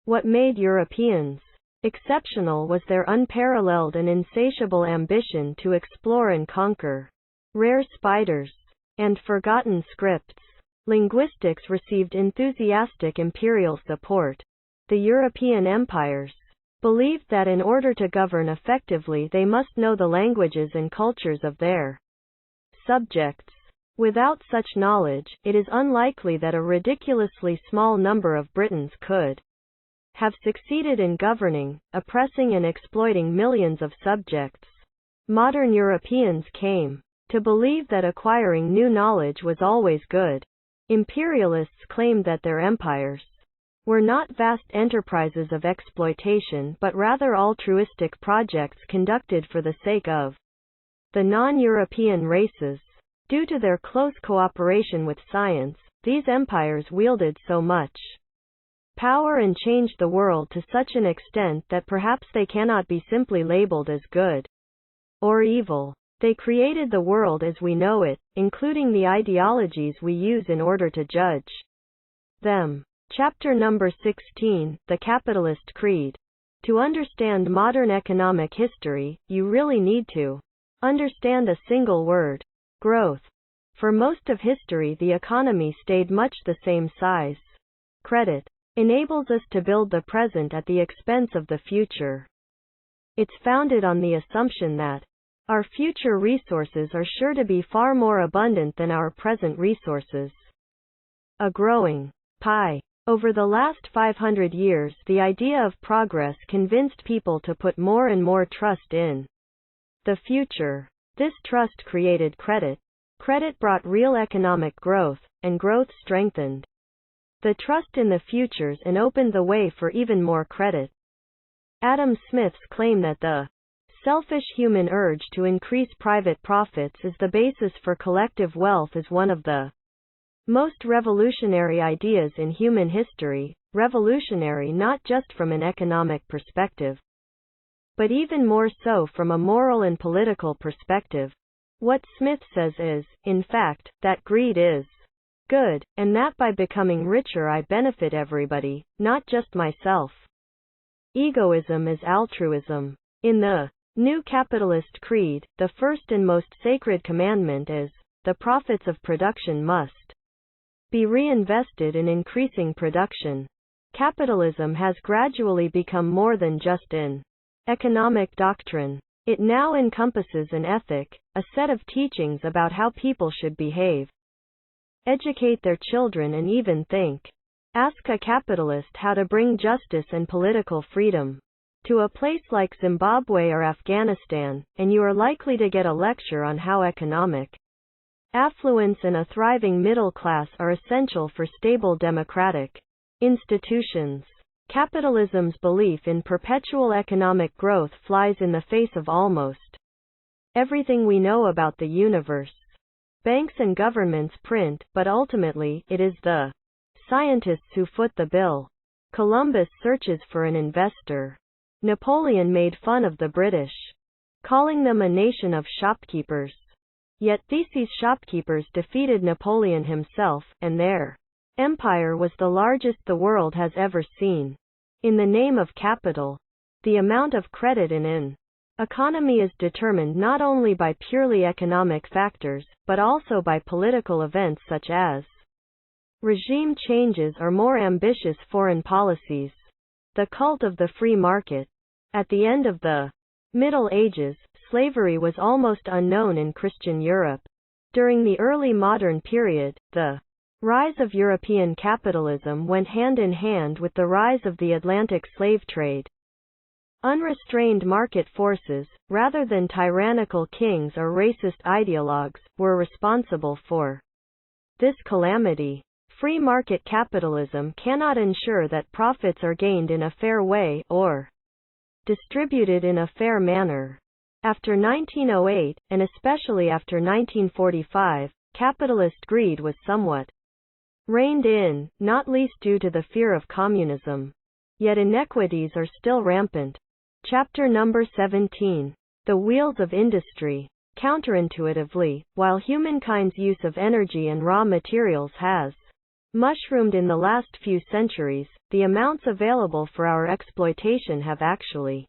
What made Europeans exceptional was their unparalleled and insatiable ambition to explore and conquer rare spiders and forgotten scripts. Linguistics received enthusiastic imperial support. The European empires believed that in order to govern effectively they must know the languages and cultures of their subjects. Without such knowledge, it is unlikely that a ridiculously small number of Britons could have succeeded in governing, oppressing and exploiting millions of subjects. Modern Europeans came to believe that acquiring new knowledge was always good. Imperialists claimed that their empires were not vast enterprises of exploitation but rather altruistic projects conducted for the sake of the non-European races. Due to their close cooperation with science, these empires wielded so much power and changed the world to such an extent that perhaps they cannot be simply labeled as good or evil. They created the world as we know it, including the ideologies we use in order to judge them. Chapter number 16, The Capitalist Creed. To understand modern economic history, you really need to understand a single word: growth. For most of history, the economy stayed much the same size. Credit enables us to build the present at the expense of the future. It's founded on the assumption that our future resources are sure to be far more abundant than our present resources. A growing pie. Over the last 500 years, the idea of progress convinced people to put more and more trust in the future. This trust created credit. Credit brought real economic growth, and growth strengthened the trust in the futures and opened the way for even more credit. Adam Smith's claim that the selfish human urge to increase private profits is the basis for collective wealth is one of the most revolutionary ideas in human history, revolutionary not just from an economic perspective, but even more so from a moral and political perspective. What Smith says is, in fact, that greed is good, and that by becoming richer I benefit everybody, not just myself. Egoism is altruism. In the New Capitalist Creed, the first and most sacred commandment is, the profits of production must be reinvested in increasing production. Capitalism has gradually become more than just an economic doctrine. It now encompasses an ethic, a set of teachings about how people should behave, educate their children and even think. Ask a capitalist how to bring justice and political freedom to a place like Zimbabwe or Afghanistan, and you are likely to get a lecture on how economic affluence and a thriving middle class are essential for stable democratic institutions. Capitalism's belief in perpetual economic growth flies in the face of almost everything we know about the universe. Banks and governments print, but ultimately, it is the scientists who foot the bill. Columbus searches for an investor. Napoleon made fun of the British, calling them a nation of shopkeepers. Yet these shopkeepers defeated Napoleon himself, and their empire was the largest the world has ever seen. In the name of capital, the amount of credit in an economy is determined not only by purely economic factors, but also by political events such as regime changes or more ambitious foreign policies. The cult of the free market. At the end of the Middle Ages, slavery was almost unknown in Christian Europe. During the early modern period, the rise of European capitalism went hand in hand with the rise of the Atlantic slave trade. Unrestrained market forces, rather than tyrannical kings or racist ideologues, were responsible for this calamity. Free market capitalism cannot ensure that profits are gained in a fair way or distributed in a fair manner. After 1908, and especially after 1945, capitalist greed was somewhat reined in, not least due to the fear of communism. Yet inequities are still rampant. Chapter number 17. The Wheels of Industry. Counterintuitively, while humankind's use of energy and raw materials has mushroomed in the last few centuries, the amounts available for our exploitation have actually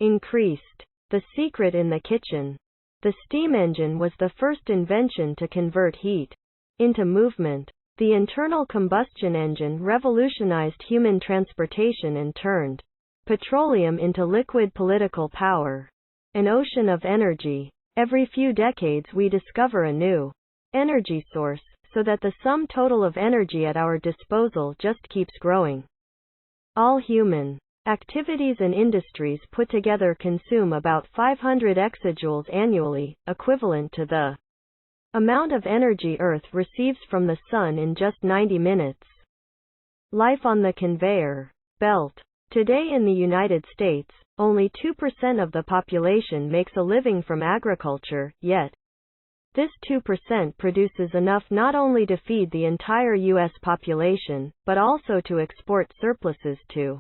increased. The secret in the kitchen. The steam engine was the first invention to convert heat into movement. The internal combustion engine revolutionized human transportation and turned petroleum into liquid political power. An ocean of energy. Every few decades we discover a new energy source, so that the sum total of energy at our disposal just keeps growing. All human activities and industries put together consume about 500 exajoules annually, equivalent to the amount of energy Earth receives from the Sun in just 90 minutes. Life on the conveyor belt. Today in the United States, only 2% of the population makes a living from agriculture, yet this 2% produces enough not only to feed the entire U.S. population, but also to export surpluses to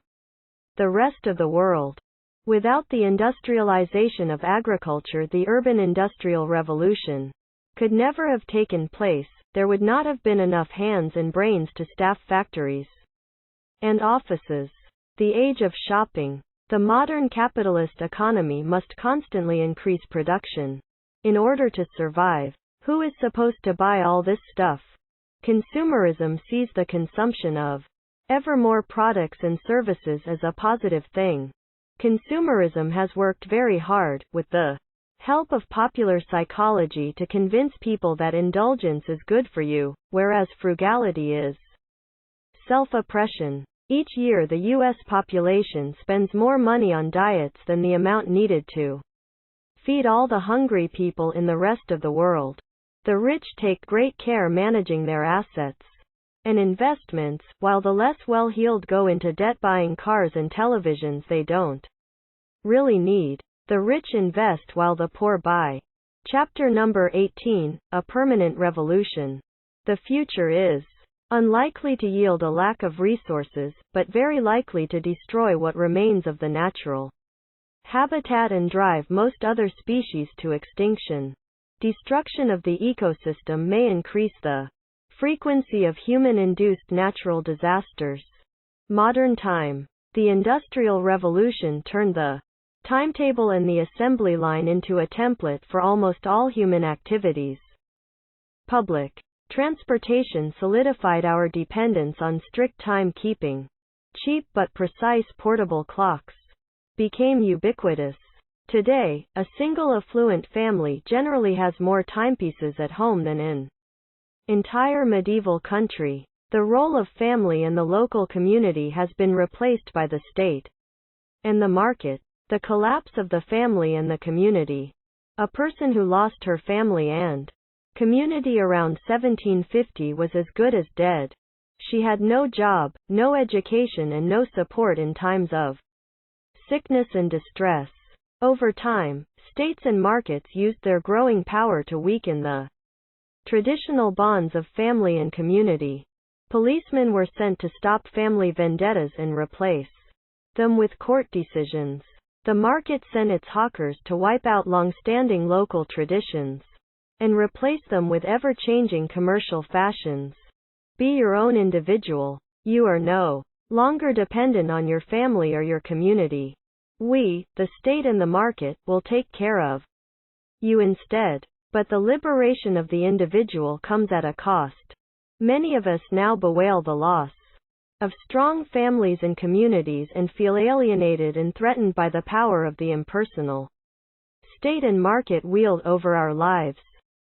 the rest of the world. Without the industrialization of agriculture, the urban industrial revolution could never have taken place. There would not have been enough hands and brains to staff factories and offices. The age of shopping. The modern capitalist economy must constantly increase production in order to survive. Who is supposed to buy all this stuff? Consumerism sees the consumption of ever more products and services as a positive thing. Consumerism has worked very hard, with the help of popular psychology, to convince people that indulgence is good for you, whereas frugality is self-oppression. Each year the U.S. population spends more money on diets than the amount needed to feed all the hungry people in the rest of the world. The rich take great care managing their assets and investments, while the less well-heeled go into debt buying cars and televisions they don't really need. The rich invest while the poor buy. Chapter number 18. A Permanent Revolution. The future is unlikely to yield a lack of resources, but very likely to destroy what remains of the natural habitat and drive most other species to extinction. Destruction of the ecosystem may increase the frequency of human-induced natural disasters. Modern time. The Industrial Revolution turned the timetable and the assembly line into a template for almost all human activities. Public transportation solidified our dependence on strict time-keeping. Cheap but precise portable clocks became ubiquitous. Today, a single affluent family generally has more timepieces at home than in entire medieval country. The role of family and the local community has been replaced by the state and the market. The collapse of the family and the community. A person who lost her family and community around 1750 was as good as dead. She had no job, no education, and no support in times of sickness and distress. Over time, states and markets used their growing power to weaken the traditional bonds of family and community. Policemen were sent to stop family vendettas and replace them with court decisions. The market sent its hawkers to wipe out long-standing local traditions and replace them with ever-changing commercial fashions. Be your own individual. You are no longer dependent on your family or your community. We, the state and the market, will take care of you instead. But the liberation of the individual comes at a cost. Many of us now bewail the loss of strong families and communities and feel alienated and threatened by the power of the impersonal state and market wield over our lives.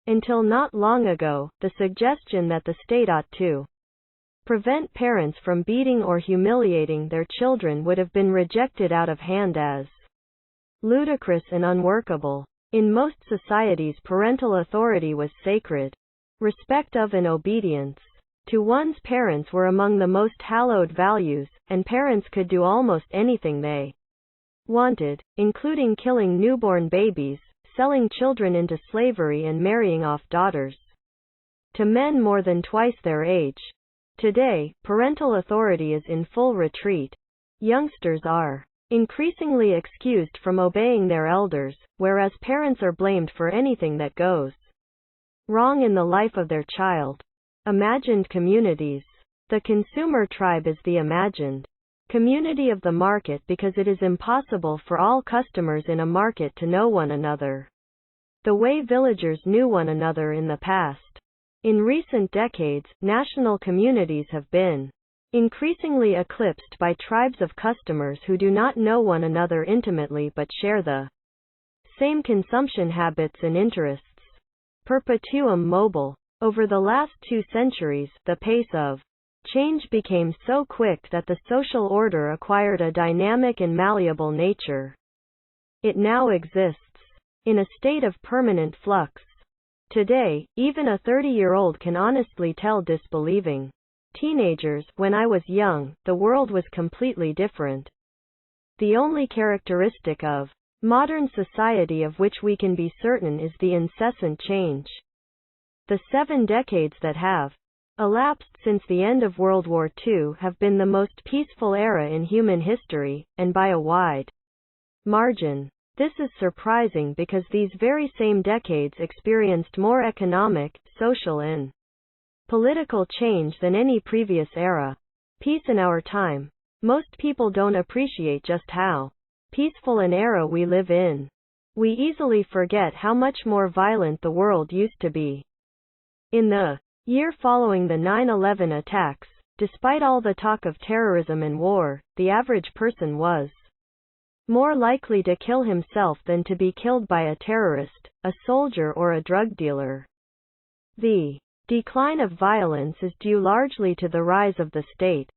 Until not long ago, the suggestion that the state ought to prevent parents from beating or humiliating their children would have been rejected out of hand as ludicrous and unworkable. In most societies, parental authority was sacred. Respect of and obedience to one's parents were among the most hallowed values, and parents could do almost anything they wanted, including killing newborn babies, selling children into slavery, and marrying off daughters to men more than twice their age. Today, parental authority is in full retreat. Youngsters are increasingly excused from obeying their elders, whereas parents are blamed for anything that goes wrong in the life of their child. Imagined communities. The consumer tribe is the imagined community of the market because it is impossible for all customers in a market to know one another the way villagers knew one another in the past. In recent decades, national communities have been increasingly eclipsed by tribes of customers who do not know one another intimately but share the same consumption habits and interests. Perpetuum mobile. Over the last 2 centuries, the pace of change became so quick that the social order acquired a dynamic and malleable nature. It now exists in a state of permanent flux. Today, even a 30-year-old can honestly tell disbelieving teenagers, "When I was young, the world was completely different." The only characteristic of modern society of which we can be certain is the incessant change. The 7 decades that have elapsed since the end of World War II have been the most peaceful era in human history, and by a wide margin. This is surprising because these very same decades experienced more economic, social and political change than any previous era. Peace in our time. Most people don't appreciate just how peaceful an era we live in. We easily forget how much more violent the world used to be. In the year following the 9/11 attacks, despite all the talk of terrorism and war, the average person was more likely to kill himself than to be killed by a terrorist, a soldier or a drug dealer. The decline of violence is due largely to the rise of the state.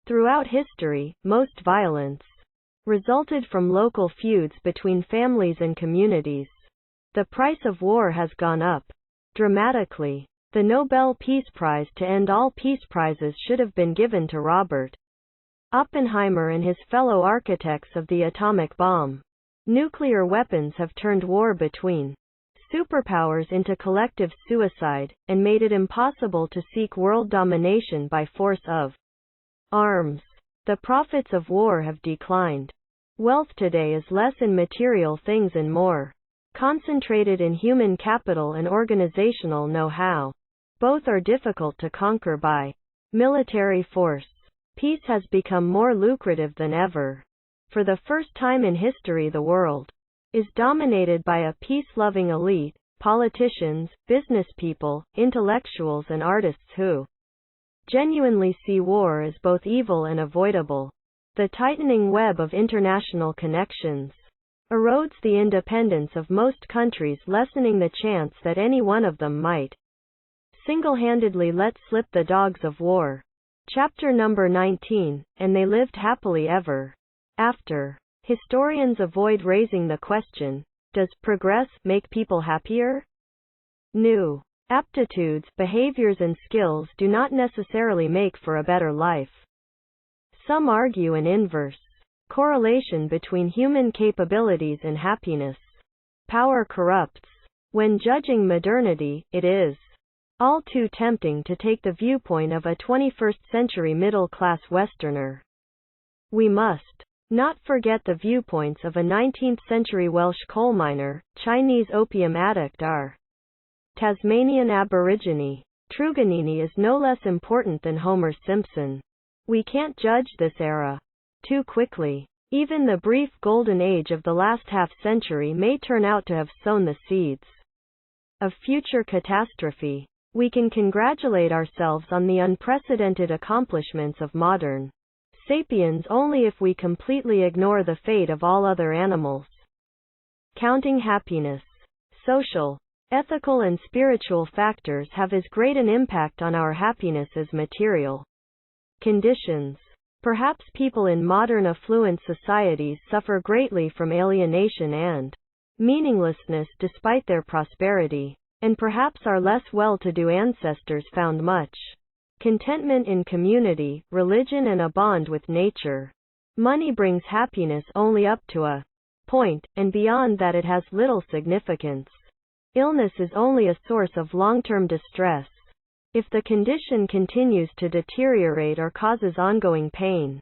Throughout history, most violence resulted from local feuds between families and communities. The price of war has gone up dramatically. The Nobel Peace Prize to end all peace prizes should have been given to Robert Oppenheimer and his fellow architects of the atomic bomb. Nuclear weapons have turned war between superpowers into collective suicide, and made it impossible to seek world domination by force of arms. The profits of war have declined. Wealth today is less in material things and more concentrated in human capital and organizational know-how. Both are difficult to conquer by military force. Peace has become more lucrative than ever. For the first time in history, the world is dominated by a peace-loving elite, politicians, businesspeople, intellectuals and artists who genuinely see war as both evil and avoidable. The tightening web of international connections erodes the independence of most countries, lessening the chance that any one of them might single-handedly let slip the dogs of war. Chapter number 19, and they lived happily ever after. Historians avoid raising the question, does progress make people happier? New aptitudes, behaviors and skills do not necessarily make for a better life. Some argue an inverse correlation between human capabilities and happiness. Power corrupts. When judging modernity, it is all too tempting to take the viewpoint of a 21st-century middle-class Westerner. We must not forget the viewpoints of a 19th-century Welsh coal miner, Chinese opium addict or Tasmanian Aborigine. Truganini is no less important than Homer Simpson. We can't judge this era too quickly. Even the brief golden age of the last half-century may turn out to have sown the seeds of future catastrophe. We can congratulate ourselves on the unprecedented accomplishments of modern sapiens only if we completely ignore the fate of all other animals. Counting happiness. Social, ethical and spiritual factors have as great an impact on our happiness as material conditions. Perhaps people in modern affluent societies suffer greatly from alienation and meaninglessness despite their prosperity, and perhaps our less well-to-do ancestors found much contentment in community, religion and a bond with nature. Money brings happiness only up to a point, and beyond that it has little significance. Illness is only a source of long-term distress. If the condition continues to deteriorate or causes ongoing pain,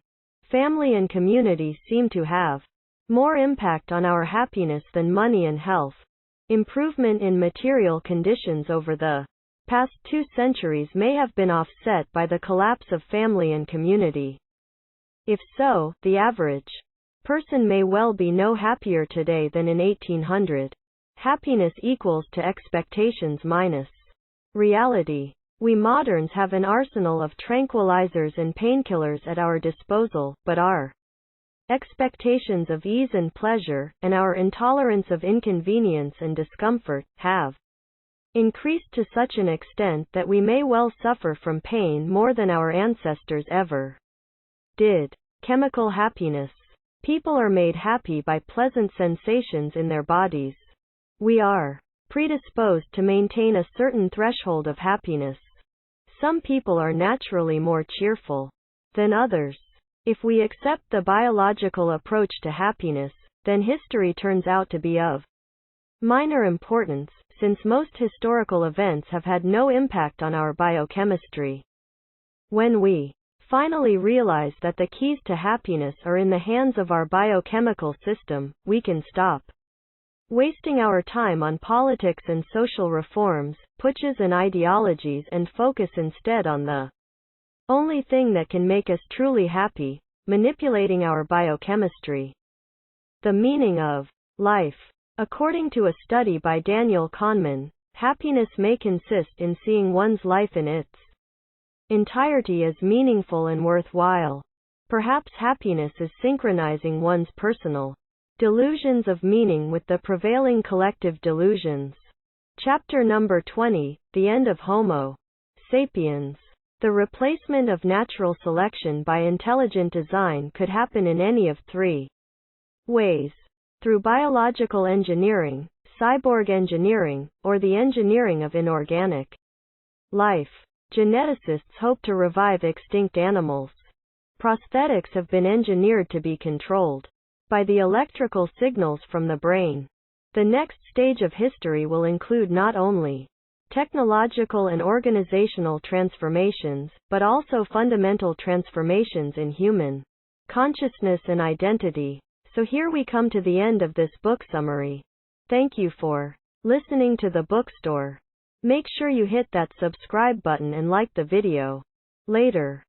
family and community seem to have more impact on our happiness than money and health. Improvement in material conditions over the past 2 centuries may have been offset by the collapse of family and community. If so, the average person may well be no happier today than in 1800. Happiness equals to expectations minus reality. We moderns have an arsenal of tranquilizers and painkillers at our disposal, but our expectations of ease and pleasure, and our intolerance of inconvenience and discomfort, have increased to such an extent that we may well suffer from pain more than our ancestors ever did. Chemical happiness. People are made happy by pleasant sensations in their bodies. We are predisposed to maintain a certain threshold of happiness. Some people are naturally more cheerful than others. If we accept the biological approach to happiness, then history turns out to be of minor importance, since most historical events have had no impact on our biochemistry. When we finally realize that the keys to happiness are in the hands of our biochemical system, we can stop wasting our time on politics and social reforms, putschs and ideologies, and focus instead on the only thing that can make us truly happy: manipulating our biochemistry. The meaning of life. According to a study by Daniel Kahneman, happiness may consist in seeing one's life in its entirety as meaningful and worthwhile. Perhaps happiness is synchronizing one's personal delusions of meaning with the prevailing collective delusions. Chapter number 20, The End of Homo Sapiens. The replacement of natural selection by intelligent design could happen in any of 3 ways: through biological engineering, cyborg engineering, or the engineering of inorganic life. Geneticists hope to revive extinct animals. Prosthetics have been engineered to be controlled by the electrical signals from the brain. The next stage of history will include not only technological and organizational transformations, but also fundamental transformations in human consciousness and identity. So here we come to the end of this book summary. Thank you for listening to the bookstore. Make sure you hit that subscribe button and like the video. Later.